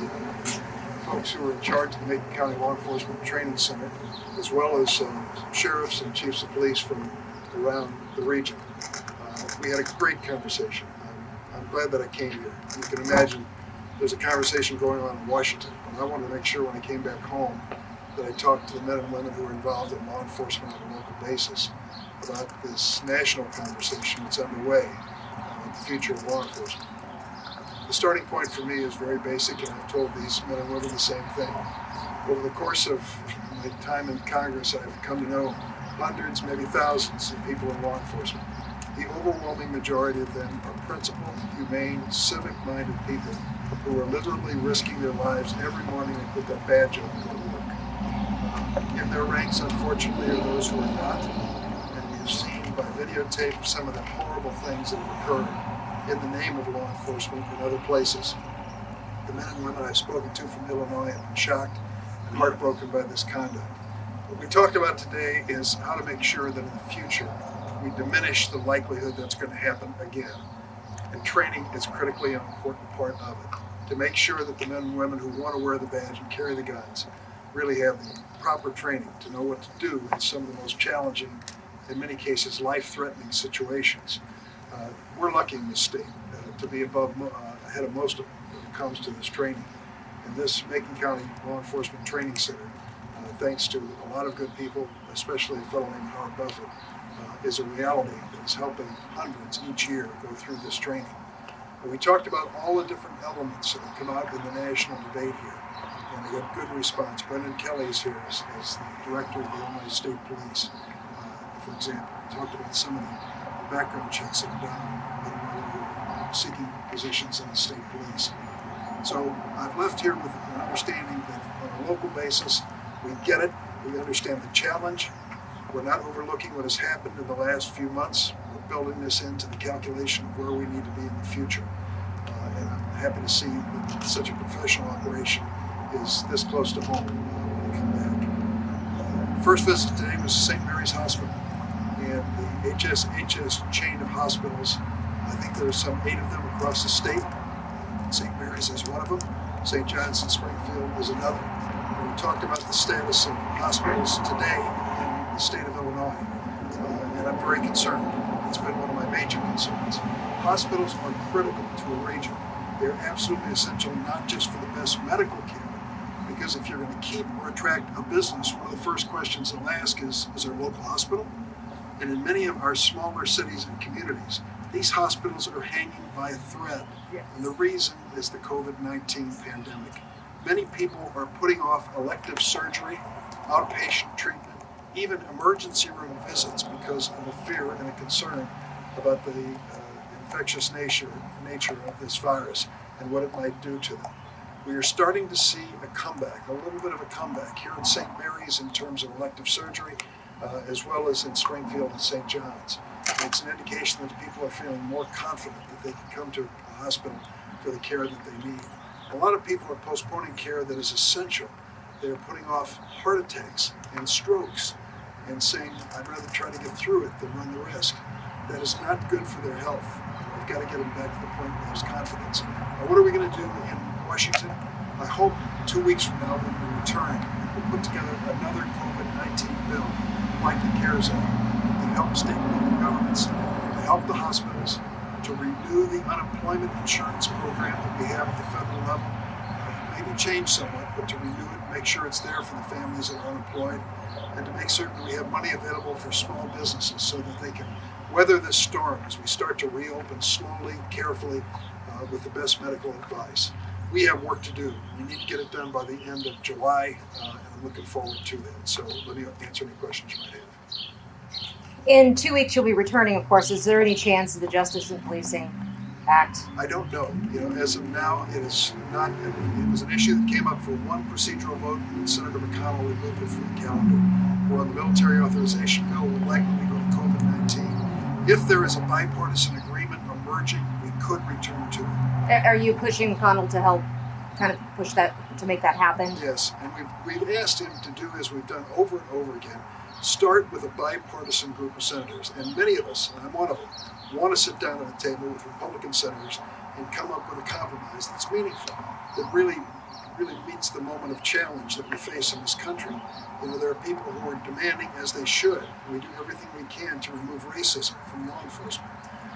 the folks who are in charge of the Macon County Law Enforcement Training Center, as well as sheriffs and chiefs of police from around the region. We had a great conversation. I'm glad that I came here. You can imagine there's a conversation going on in Washington, and I wanted to make sure when I came back home that I talked to the men and women who are involved in law enforcement on a local basis about this national conversation that's underway about the future of law enforcement. The starting point for me is very basic, and I've told these men and women the same thing. Over the course of my time in Congress, I've come to know hundreds, maybe thousands of people in law enforcement. The overwhelming majority of them are principled, humane, civic-minded people who are literally risking their lives every morning to put that badge on and go to work. In their ranks, unfortunately, are those who are not, and we've seen by videotape some of the horrible things that have occurred in the name of law enforcement in other places. The men and women I've spoken to from Illinois have been shocked and heartbroken by this conduct. What we talked about today is how to make sure that in the future we diminish the likelihood that's going to happen again. And training is critically an important part of it, to make sure that the men and women who want to wear the badge and carry the guns really have the proper training to know what to do in some of the most challenging, in many cases life-threatening situations. We're lucky in this state to be ahead of most of them when it comes to this training. And this Macon County Law Enforcement Training Center, thanks to a lot of good people, especially a fellow named Howard Buffett, is a reality that is helping hundreds each year go through this training. And we talked about all the different elements that have come out in the national debate here, and we got good response. Brendan Kelly is here as the director of the Illinois State Police, for example. We talked about some of the background checks that are done on people who are seeking positions in the state police. So I've left here with an understanding that on a local basis, we get it, we understand the challenge. We're not overlooking what has happened in the last few months. We're building this into the calculation of where we need to be in the future. And I'm happy to see that such a professional operation is this close to home when we come back. First visit today was St. Mary's Hospital, and the HSHS chain of hospitals. I think there's some 8 of them across the state. St. Mary's is one of them. St. John's and Springfield is another. And we talked about the status of hospitals today in the state of Illinois, and I'm very concerned. It's been one of my major concerns. Hospitals are critical to a region. They're absolutely essential, not just for the best medical care, because if you're going to keep or attract a business, one of the first questions they'll ask is there a local hospital? And in many of our smaller cities and communities, these hospitals are hanging by a thread. Yes. And the reason is the COVID-19 pandemic. Many people are putting off elective surgery, outpatient treatment, even emergency room visits because of a fear and a concern about the infectious nature of this virus and what it might do to them. We are starting to see a comeback, a little bit of a comeback here at St. Mary's in terms of elective surgery, as well as in Springfield and St. John's. And it's an indication that people are feeling more confident that they can come to a hospital for the care that they need. A lot of people are postponing care that is essential. They are putting off heart attacks and strokes and saying, I'd rather try to get through it than run the risk. That is not good for their health. We've got to get them back to the point where there's confidence. Now, what are we going to do in Washington? I hope 2 weeks from now when we return, we'll put together another COVID-19 bill like the CARES Act to help state and local governments, to help the hospitals, to renew the unemployment insurance program that we have at the federal level, maybe change somewhat, but to renew it, make sure it's there for the families that are unemployed, and to make certain we have money available for small businesses so that they can weather this storm as we start to reopen slowly, carefully, with the best medical advice. We have work to do. We need to get it done by the end of July, and I'm looking forward to that. So let me answer any questions you might have. In 2 weeks, you'll be returning, of course. Is there any chance of the Justice and Policing Act? I don't know. As of now, it is not. It was an issue that came up for one procedural vote, and Senator McConnell removed it from the calendar. We're on the military authorization bill. We'll likely go to COVID-19. If there is a bipartisan agreement emerging, we could return to it. Are you pushing McConnell to help kind of push that, to make that happen? Yes, and we've asked him to do as we've done over and over again. Start with a bipartisan group of senators, and many of us, and I'm one of them, want to sit down at a table with Republican senators and come up with a compromise that's meaningful, that really really meets the moment of challenge that we face in this country. There are people who are demanding, as they should. We do everything we can to remove racism from law enforcement.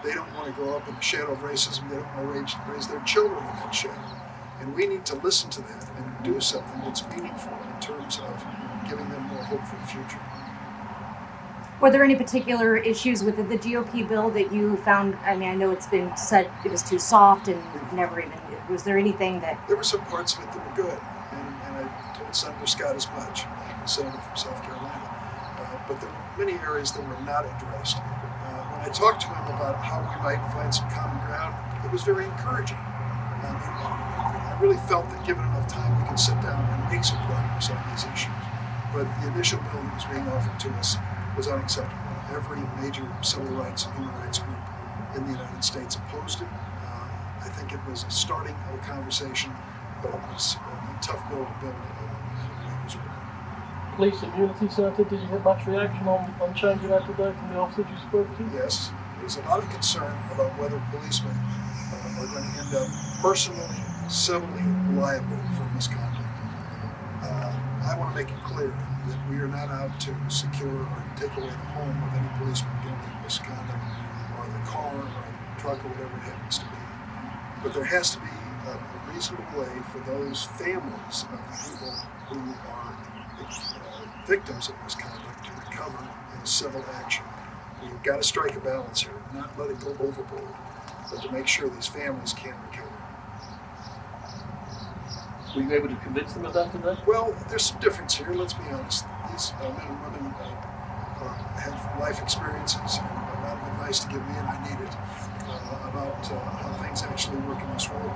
They don't want to grow up in the shadow of racism. They don't want to raise their children in that shadow. And we need to listen to that and do something that's meaningful in terms of giving them more hope for the future. Were there any particular issues with the GOP bill that you found? I mean, I know it's been said it was too soft and never even. Was there anything that? There were some parts of it that were good, and I told Senator Scott as much, the senator from South Carolina. But there were many areas that were not addressed. When I talked to him about how we might find some common ground, it was very encouraging. I really felt that given enough time, we could sit down and make some progress on these issues. But the initial bill that was being offered to us was unacceptable. Every major civil rights and human rights group in the United States opposed it. I think it was a starting of a conversation, but it was a tough bill to build. Police immunity, Senator, did you get much reaction on changing that today from the officers you spoke to? Yes, there's a lot of concern about whether policemen are going to end up personally, civilly liable for misconduct. I want to make it clear that we are not out to secure or take away the home of any policeman guilty of misconduct, or the car or truck or whatever it happens to be. But there has to be a reasonable way for those families of people who are victims of misconduct to recover in a civil action. We've got to strike a balance here, not let it go overboard, but to make sure these families can recover. Were you able to convince them of that today? Well, there's some difference here, let's be honest. These men and women have life experiences and a lot of advice to give me, and I need it, about how things actually work in this world.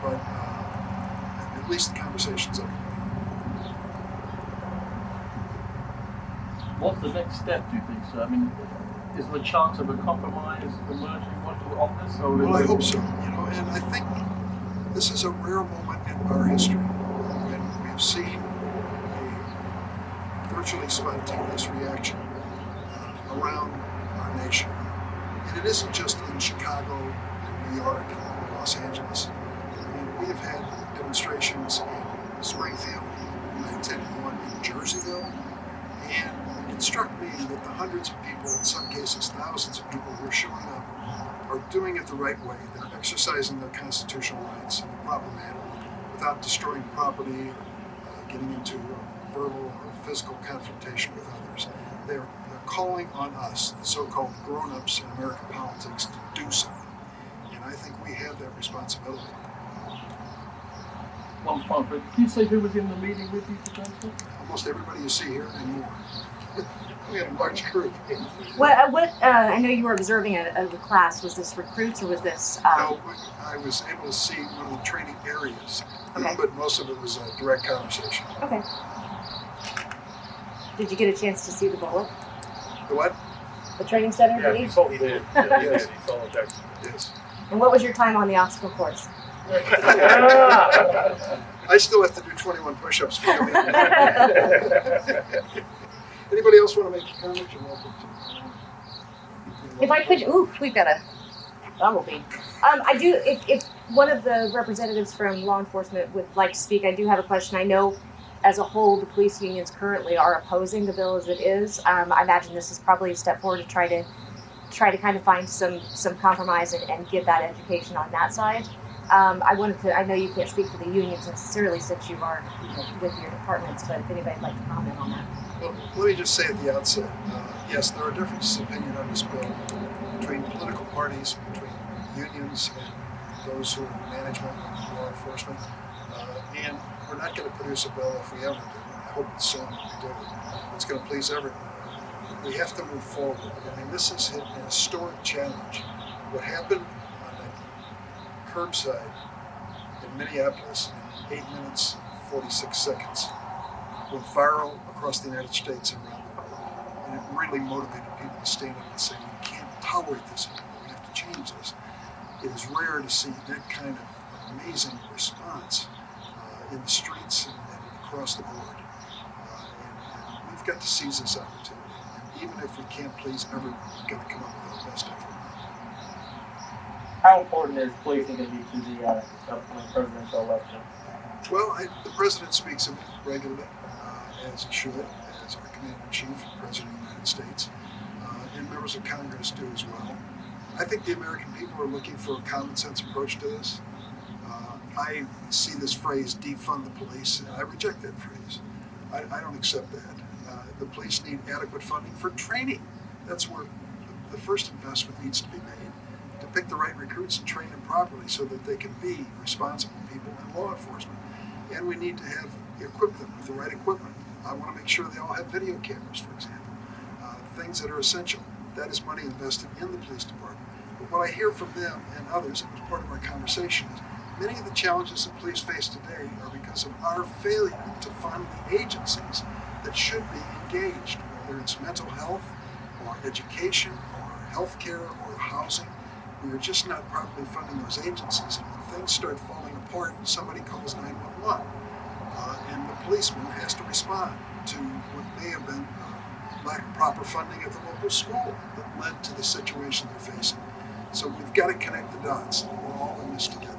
But at least the conversation's up. What's the next step, do you think, sir? I mean, is there a chance of a compromise emerging on this? Well, I hope so. And I think this is a rare moment in our history when we've seen a virtually spontaneous reaction around our nation. And it isn't just in Chicago, New York, Los Angeles. I mean, we have had demonstrations in Springfield. I attended one in Jerseyville. And it struck me that the hundreds of people, in some cases thousands of people who are showing up, are doing it the right way. They're exercising their constitutional rights in the proper manner without destroying property or getting into verbal or physical confrontation with others. They're calling on us, the so-called grown-ups in American politics, to do something. And I think we have that responsibility. One final question. Can you say who was in the meeting with you today, sir? Almost everybody you see here and more. We had a large group. I know you were observing a class. Was this recruits or was this? No, I was able to see one of the training areas, Okay. but most of it was a direct conversation. Okay. Did you get a chance to see the bullet? The what? The training center, Yeah, did he you? saw he did. Yeah, he Yes. did. He saw it there. Yes. And what was your time on the obstacle course? I still have to do 21 push-ups for the meeting. Anybody else want to make a comment? You're welcome to. If I could, we've got a bumblebee. I do, if one of the representatives from law enforcement would like to speak, I do have a question. I know as a whole, the police unions currently are opposing the bill as it is. I imagine this is probably a step forward to try to kind of find some compromise and get that education on that side. I know you can't speak for the unions necessarily since you are with your departments, but if anybody'd like to comment on that. Well, let me just say at the outset, yes, there are differences of opinion on this bill between political parties, between unions and those who are in management and law enforcement. And we're not going to produce a bill if we ever do. I hope it's soon we do. It's going to please everyone. We have to move forward. I mean, this is an historic challenge. What happened on the curbside in Minneapolis in 8 minutes, 46 seconds went viral across the United States and around the world. And it really motivated people to stand up and say, we can't tolerate this anymore. We have to change this. It is rare to see that kind of amazing response in the streets and across the board. And we've got to seize this opportunity. And even if we can't please everyone, we've got to come up with our best effort. How important is policing going to be to the upcoming presidential election? Well, the president speaks of it regularly, as he should, as our commander-in-chief, President of the United States, and members of Congress do as well. I think the American people are looking for a common sense approach to this. I see this phrase, defund the police, and I reject that phrase. I don't accept that. The police need adequate funding for training. That's where the first investment needs to be made, to pick the right recruits and train them properly so that they can be responsible people in law enforcement. And we need to equip them with the right equipment. I want to make sure they all have video cameras, for example, things that are essential. That is money invested in the police department. But what I hear from them and others, and was part of our conversation, is many of the challenges that police face today are because of our failure to fund the agencies that should be engaged, whether it's mental health or education or healthcare or housing. We are just not properly funding those agencies. And when things start falling apart, somebody calls 911. And the policeman has to respond to what may have been lack of proper funding at the local school that led to the situation they're facing. So we've got to connect the dots. We're all in this together.